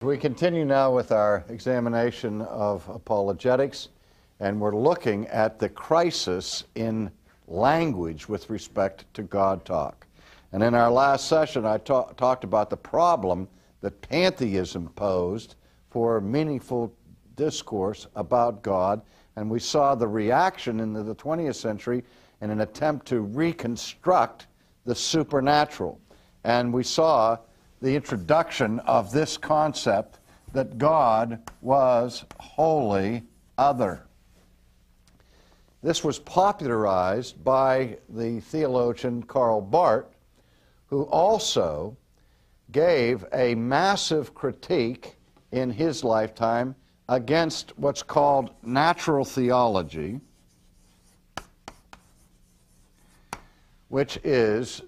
We continue now with our examination of apologetics, and we're looking at the crisis in language with respect to God talk. And in our last session, I talked about the problem that pantheism posed for meaningful discourse about God, and we saw the reaction in the 20th century in an attempt to reconstruct the supernatural. And we saw the introduction of this concept that God was wholly other. This was popularized by the theologian Karl Barth, who also gave a massive critique in his lifetime against what's called natural theology, which is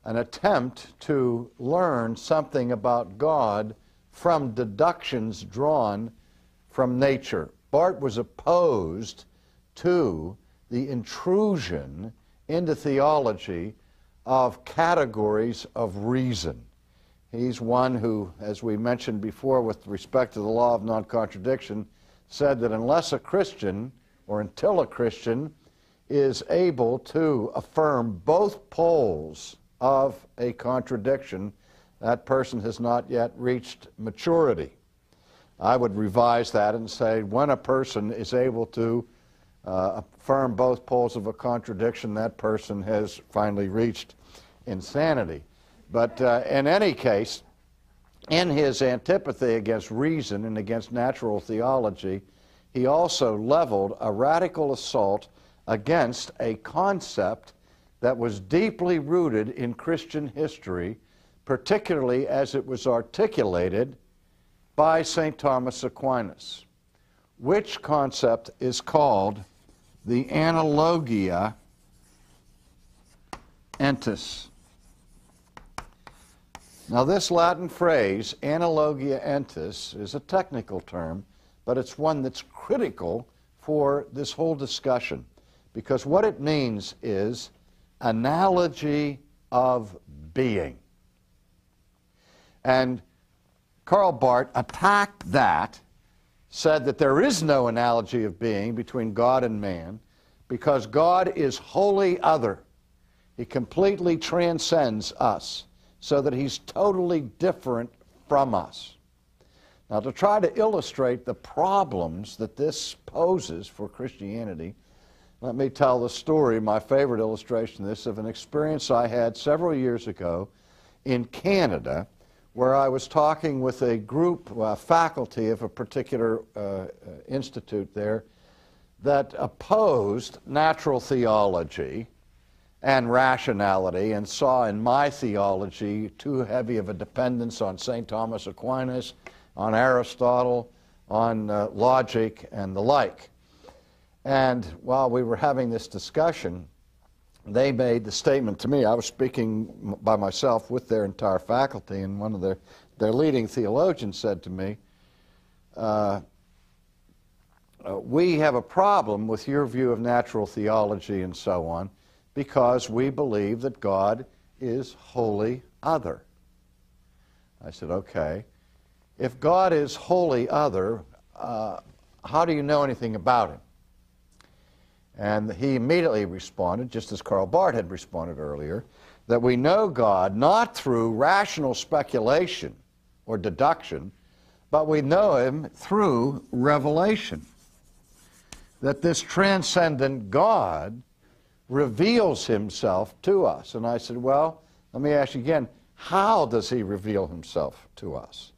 an attempt to learn something about God from deductions drawn from nature. Barth was opposed to the intrusion into theology of categories of reason. He's one who, as we mentioned before with respect to the law of non-contradiction, said that unless a Christian, or until a Christian, is able to affirm both poles of a contradiction, that person has not yet reached maturity. I would revise that and say when a person is able to affirm both poles of a contradiction, that person has finally reached insanity. But in any case, in his antipathy against reason and against natural theology, he also leveled a radical assault against a concept that was deeply rooted in Christian history, particularly as it was articulated by St. Thomas Aquinas, which concept is called the Analogia entis. Now, this Latin phrase, Analogia entis, is a technical term, but it's one that's critical for this whole discussion, because what it means is analogy of being. And Karl Barth attacked that, said that there is no analogy of being between God and man, because God is wholly other. He completely transcends us, so that he's totally different from us. Now, to try to illustrate the problems that this poses for Christianity, let me tell the story, my favorite illustration of this, of an experience I had several years ago in Canada, where I was talking with a group, faculty of a particular institute there, that opposed natural theology and rationality and saw in my theology too heavy of a dependence on St. Thomas Aquinas, on Aristotle, on logic and the like. And while we were having this discussion, they made the statement to me. I was speaking by myself with their entire faculty, and one of their leading theologians said to me, we have a problem with your view of natural theology and so on, because we believe that God is wholly other. I said, okay. If God is wholly other, how do you know anything about him? And he immediately responded, just as Karl Barth had responded earlier, that we know God not through rational speculation or deduction, but we know him through revelation. That this transcendent God reveals himself to us. And I said, well, let me ask you again, how does he reveal himself to us?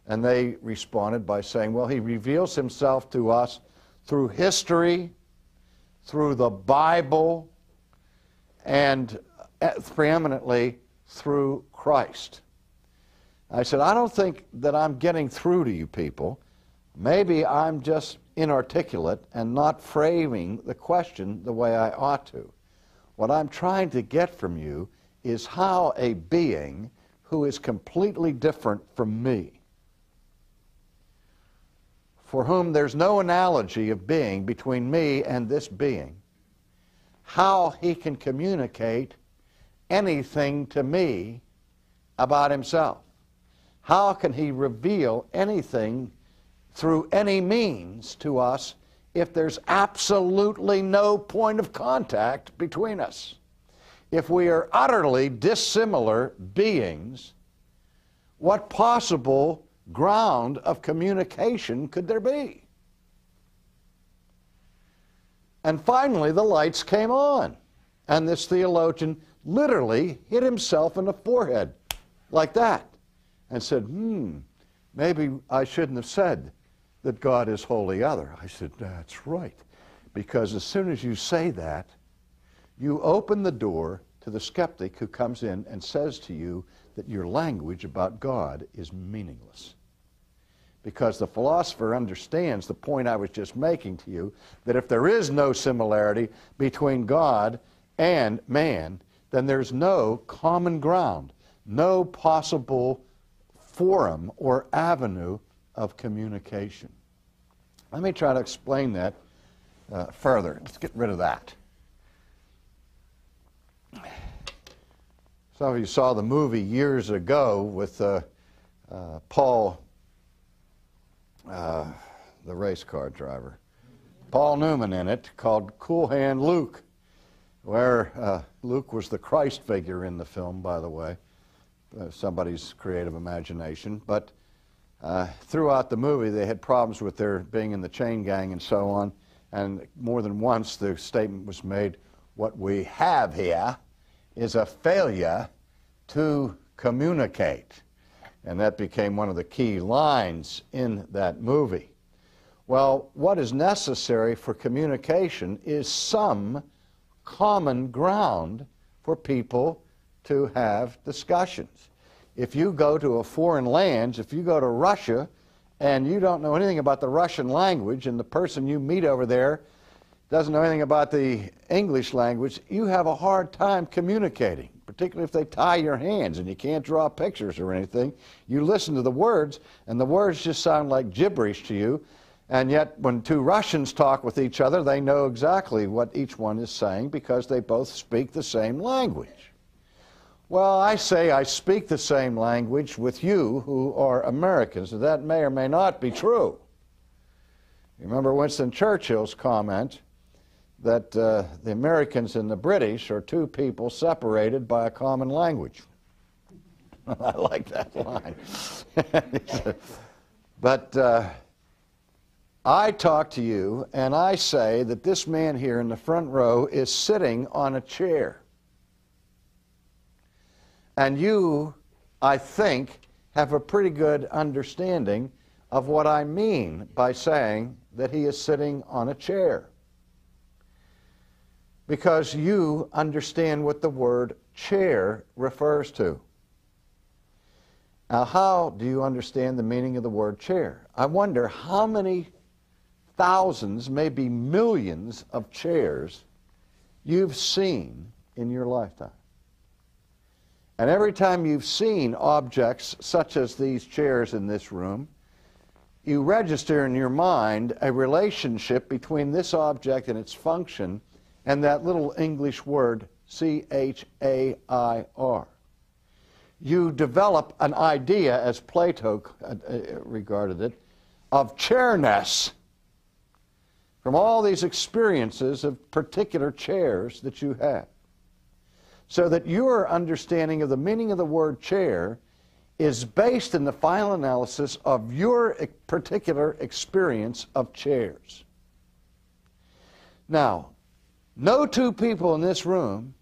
And they responded by saying, well, he reveals himself to us through history, through the Bible, and preeminently through Christ. I said, I don't think that I'm getting through to you people. Maybe I'm just inarticulate and not framing the question the way I ought to. What I'm trying to get from you is how a being who is completely different from me, for whom there's no analogy of being between me and this being, how he can communicate anything to me about himself. How can he reveal anything through any means to us if there's absolutely no point of contact between us? If we are utterly dissimilar beings, what possible ground of communication could there be? And finally, the lights came on, and this theologian literally hit himself in the forehead like that and said, maybe I shouldn't have said that God is wholly other. I said, that's right, because as soon as you say that, you open the door to the skeptic who comes in and says to you that your language about God is meaningless. Because the philosopher understands the point I was just making to you, that if there is no similarity between God and man, then there's no common ground, no possible forum or avenue of communication. Let me try to explain that further. Let's get rid of that. Some of you saw the movie years ago with Paul, the race car driver, Paul Newman in it, called Cool Hand Luke, where Luke was the Christ figure in the film, by the way, somebody's creative imagination. But throughout the movie, they had problems with their being in the chain gang and so on, and more than once the statement was made, what we have here is a failure to communicate. And that became one of the key lines in that movie. Well, what is necessary for communication is some common ground for people to have discussions. If you go to a foreign land, if you go to Russia and you don't know anything about the Russian language and the person you meet over there doesn't know anything about the English language, you have a hard time communicating, particularly if they tie your hands and you can't draw pictures or anything. You listen to the words, and the words just sound like gibberish to you, and yet when two Russians talk with each other, they know exactly what each one is saying because they both speak the same language. Well, I say I speak the same language with you who are Americans, and that may or may not be true. You remember Winston Churchill's comment that the Americans and the British are two people separated by a common language. I like that line. But I talk to you and I say that this man here in the front row is sitting on a chair. And you, I think, have a pretty good understanding of what I mean by saying that he is sitting on a chair. Because you understand what the word chair refers to. Now, how do you understand the meaning of the word chair? I wonder how many thousands, maybe millions of chairs you've seen in your lifetime. And every time you've seen objects such as these chairs in this room, you register in your mind a relationship between this object and its function and that little English word, C-H-A-I-R. You develop an idea, as Plato regarded it, of chairness from all these experiences of particular chairs that you have. So that your understanding of the meaning of the word chair is based in the final analysis of your particular experience of chairs. Now, no two people in this room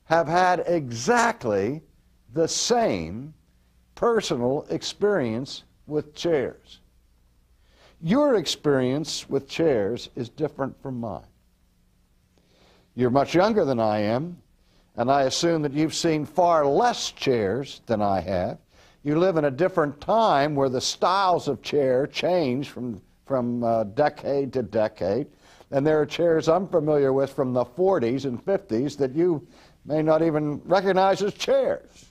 have had exactly the same personal experience with chairs. Your experience with chairs is different from mine. You're much younger than I am, and I assume that you've seen far less chairs than I have. You live in a different time where the styles of chair change from decade to decade. And there are chairs I'm familiar with from the 40s and 50s that you may not even recognize as chairs.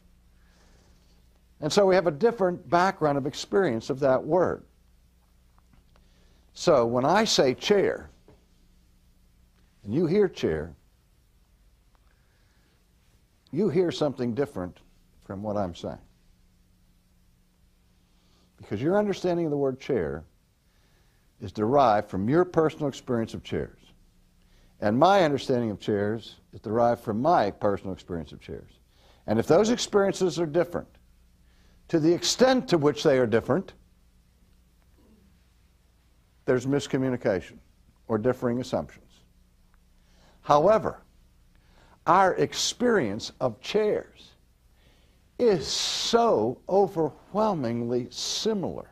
And so we have a different background of experience of that word. So when I say chair, and you hear chair, you hear something different from what I'm saying. because your understanding of the word chair is derived from your personal experience of chairs. And my understanding of chairs is derived from my personal experience of chairs. And if those experiences are different, to the extent to which they are different, there's miscommunication or differing assumptions. However, our experience of chairs is so overwhelmingly similar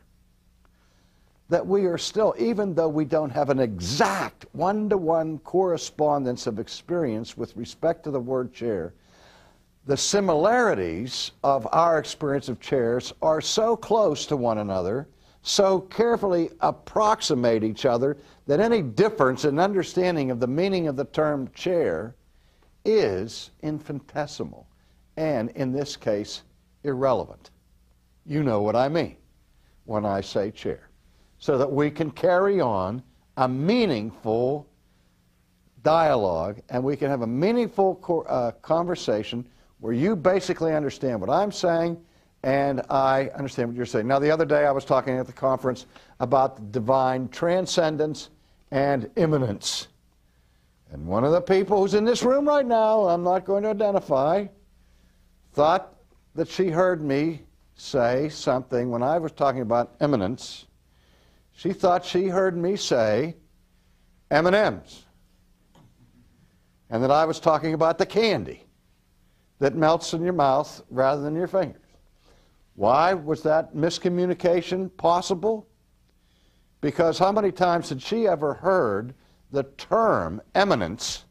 that we are still, even though we don't have an exact one-to-one correspondence of experience with respect to the word chair, the similarities of our experience of chairs are so close to one another, so carefully approximate each other, that any difference in understanding of the meaning of the term chair is infinitesimal, and in this case, irrelevant. You know what I mean when I say chair. So that we can carry on a meaningful dialogue, and we can have a meaningful conversation where you basically understand what I'm saying and I understand what you're saying. Now, the other day I was talking at the conference about divine transcendence and immanence. And one of the people who's in this room right now, I'm not going to identify, thought that she heard me say something when I was talking about immanence. She thought she heard me say M&Ms, and that I was talking about the candy that melts in your mouth rather than your fingers. Why was that miscommunication possible? Because how many times had she ever heard the term eminence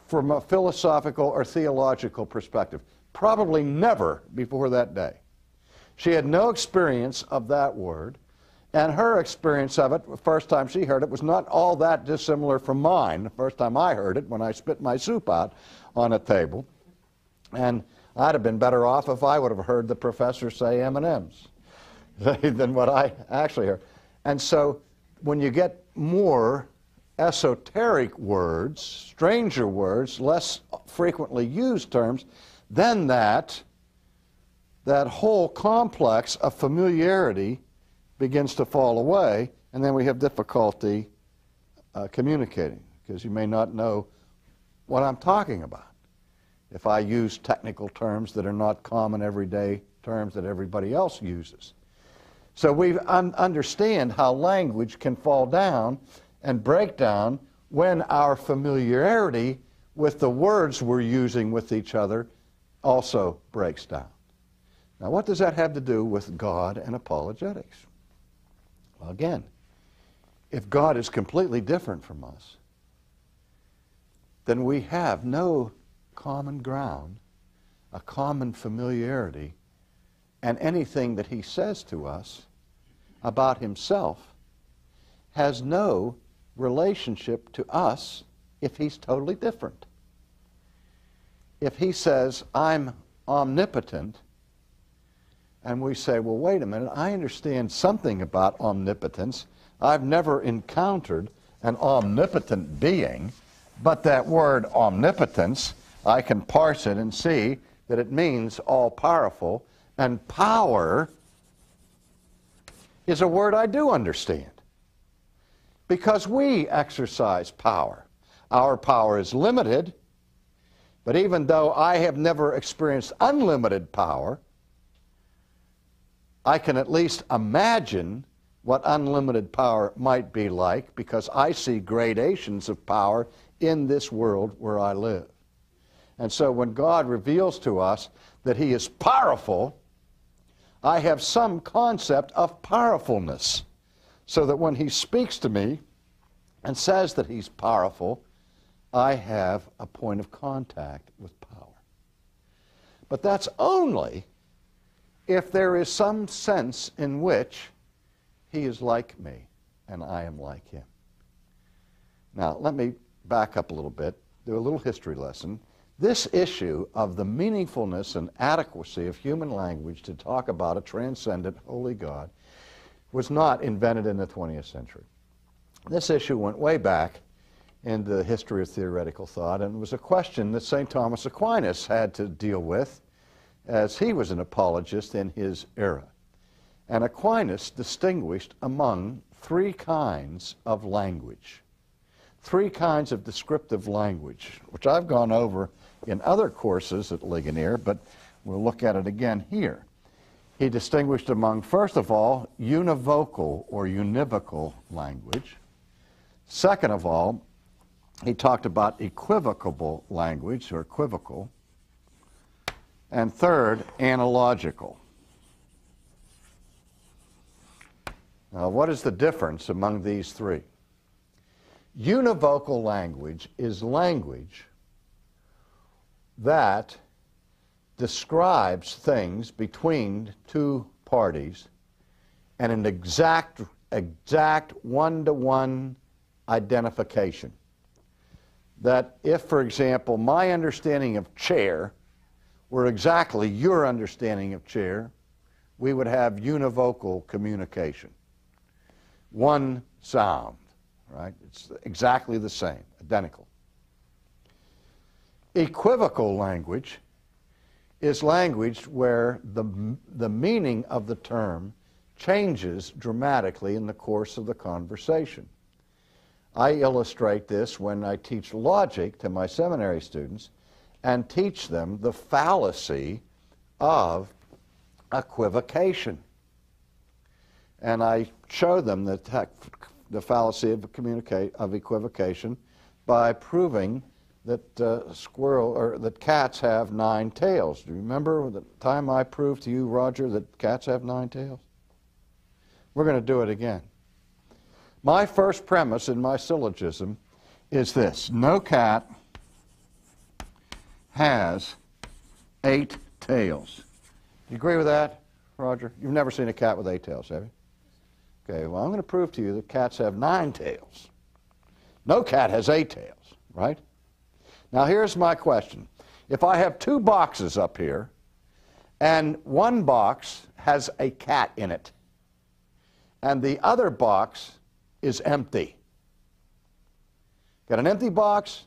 from a philosophical or theological perspective? Probably never before that day. She had no experience of that word, and her experience of it, the first time she heard it, was not all that dissimilar from mine. The first time I heard it, when I spit my soup out on a table. And I'd have been better off if I would have heard the professor say M&Ms than what I actually heard. And so when you get more esoteric words, stranger words, less frequently used terms, then that whole complex of familiarity begins to fall away, and then we have difficulty communicating, because you may not know what I'm talking about if I use technical terms that are not common everyday terms that everybody else uses. So we understand how language can fall down and break down when our familiarity with the words we're using with each other also breaks down. Now, what does that have to do with God and apologetics? Well, again, if God is completely different from us, then we have no common ground, a common familiarity, and anything that he says to us about himself has no relationship to us if he's totally different. If he says, I'm omnipotent, and we say, well, wait a minute, I understand something about omnipotence. I've never encountered an omnipotent being, but that word omnipotence, I can parse it and see that it means all-powerful, and power is a word I do understand, because we exercise power. Our power is limited, but even though I have never experienced unlimited power, I can at least imagine what unlimited power might be like, because I see gradations of power in this world where I live. And so when God reveals to us that he is powerful, I have some concept of powerfulness, so that when he speaks to me and says that he's powerful, I have a point of contact with power. But that's only if there is some sense in which he is like me and I am like him. Now, let me back up a little bit, do a little history lesson. This issue of the meaningfulness and adequacy of human language to talk about a transcendent, holy God was not invented in the 20th century. This issue went way back in the history of theoretical thought, and it was a question that St. Thomas Aquinas had to deal with as he was an apologist in his era. And Aquinas distinguished among three kinds of language. Three kinds of descriptive language, which I've gone over in other courses at Ligonier, but we'll look at it again here. He distinguished among, first of all, univocal or univocal language. Second of all, he talked about equivocable language, or equivocal. And third, analogical. Now, what is the difference among these three? Univocal language is language that describes things between two parties and an exact one-to-one identification. That if, for example, my understanding of chair were exactly your understanding of chair, we would have univocal communication. One sound, right? It's exactly the same, identical. Equivocal language is language where the meaning of the term changes dramatically in the course of the conversation. I illustrate this when I teach logic to my seminary students and teach them the fallacy of equivocation. And I show them the fallacy of equivocation by proving that that cats have 9 tails. Do you remember the time I proved to you, Roger, that cats have 9 tails? We're going to do it again. My first premise in my syllogism is this: no cat has 8 tails. Do you agree with that, Roger? You've never seen a cat with 8 tails, have you? Okay, well, I'm going to prove to you that cats have 9 tails. No cat has 8 tails, right? Now, here's my question. If I have 2 boxes up here, and one box has a cat in it, and the other box is empty. Got an empty box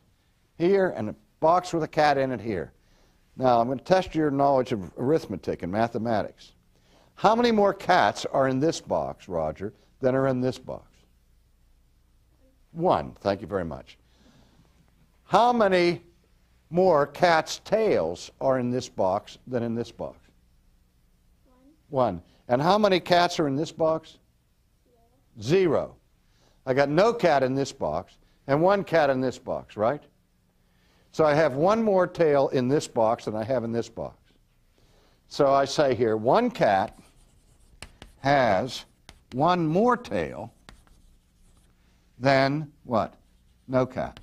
here and a box with a cat in it here. Now, I'm going to test your knowledge of arithmetic and mathematics. How many more cats are in this box, Roger, than are in this box? 1. Thank you very much. How many more cats' tails are in this box than in this box? 1. And how many cats are in this box? 0. I got no cat in this box and 1 cat in this box, right? So I have 1 more tail in this box than I have in this box. So I say here, 1 cat has 1 more tail than what? No cat.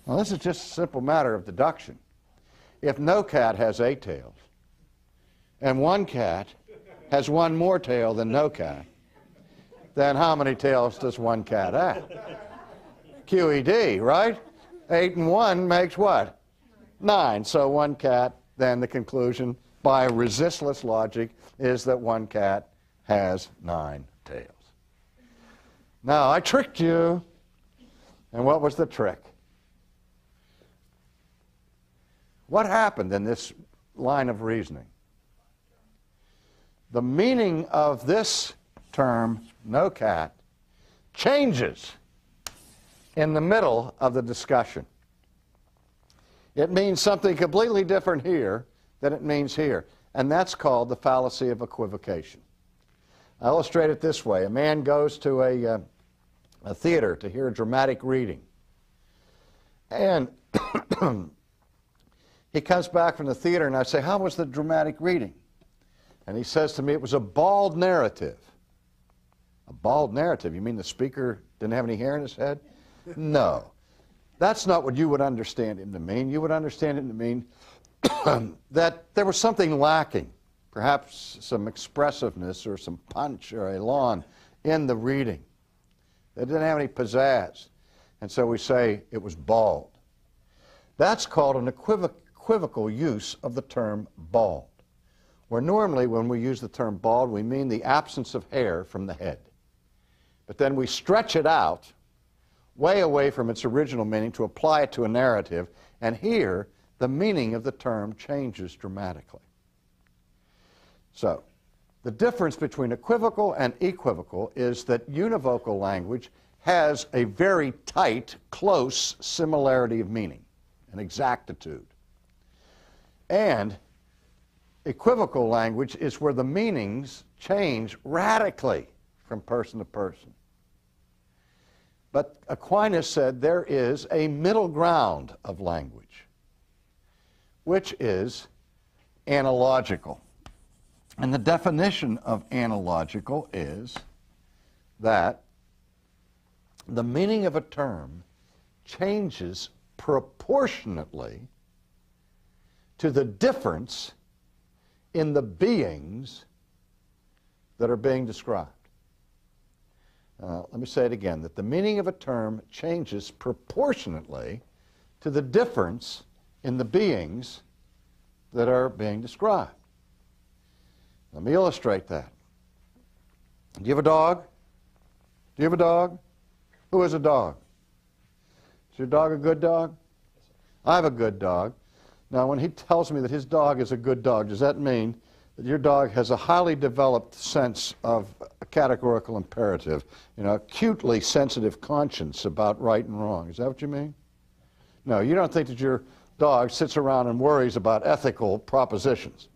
Now, this is just a simple matter of deduction. If no cat has 8 tails, and 1 cat has 1 more tail than no cat, then how many tails does 1 cat have? QED, right? 8 and 1 makes what? 9. So 1 cat, then the conclusion by resistless logic is that 1 cat has 9 tails. Now, I tricked you. And what was the trick? What happened in this line of reasoning? The meaning of this term, no cat, changes in the middle of the discussion. It means something completely different here than it means here, and that's called the fallacy of equivocation. I illustrate it this way. A man goes to a theater to hear a dramatic reading, and he comes back from the theater, and I say, how was the dramatic reading? And he says to me, it was a bald narrative. A bald narrative? You mean the speaker didn't have any hair in his head? No. That's not what you would understand him to mean. You would understand him to mean that there was something lacking, perhaps some expressiveness or some punch or elan in the reading. It didn't have any pizzazz. And so we say it was bald. That's called an equivocal use of the term bald, where normally when we use the term bald, we mean the absence of hair from the head. But then we stretch it out way away from its original meaning to apply it to a narrative, and here the meaning of the term changes dramatically. So, The difference between equivocal and equivocal is that univocal language has a very tight, close similarity of meaning, an exactitude. And equivocal language is where the meanings change radically from person to person. But Aquinas said there is a middle ground of language, which is analogical. And the definition of analogical is that the meaning of a term changes proportionately to the difference in the beings that are being described. Let me say it again, that the meaning of a term changes proportionately to the difference in the beings that are being described. Let me illustrate that. Do you have a dog? Do you have a dog? Who has a dog? Is your dog a good dog? I have a good dog. Now, when he tells me that his dog is a good dog, does that mean that your dog has a highly developed sense of a categorical imperative, acutely sensitive conscience about right and wrong? Is that what you mean? No, you don't think that your dog sits around and worries about ethical propositions.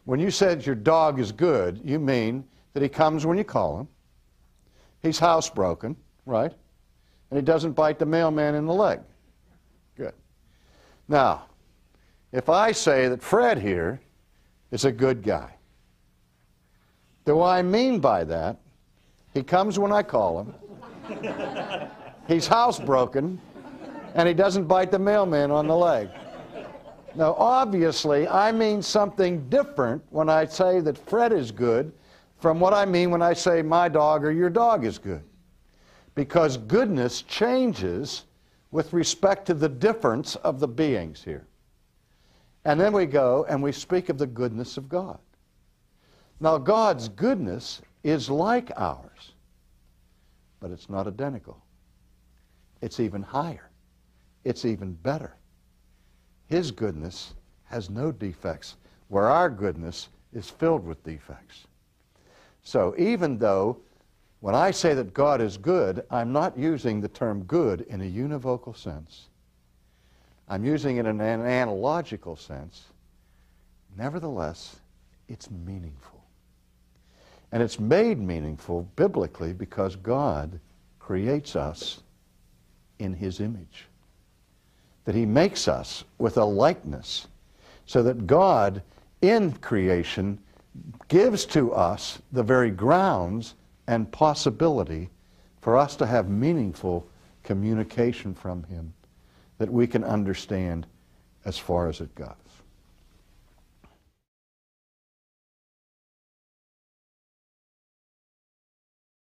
When you said your dog is good, you mean that he comes when you call him, he's housebroken, right? And he doesn't bite the mailman in the leg. Good. Now, if I say that Fred here is a good guy, do I mean by that he comes when I call him, he's housebroken, and he doesn't bite the mailman on the leg? Now, obviously, I mean something different when I say that Fred is good from what I mean when I say my dog or your dog is good. Because goodness changes with respect to the difference of the beings here. And then we go and we speak of the goodness of God. Now, God's goodness is like ours, but it's not identical. It's even higher. It's even better. His goodness has no defects, where our goodness is filled with defects. So even though when I say that God is good, I'm not using the term good in a univocal sense. I'm using it in an analogical sense. Nevertheless, it's meaningful. And it's made meaningful biblically because God creates us in His image. That He makes us with a likeness, so that God in creation gives to us the very grounds and possibility for us to have meaningful communication from Him that we can understand as far as it goes.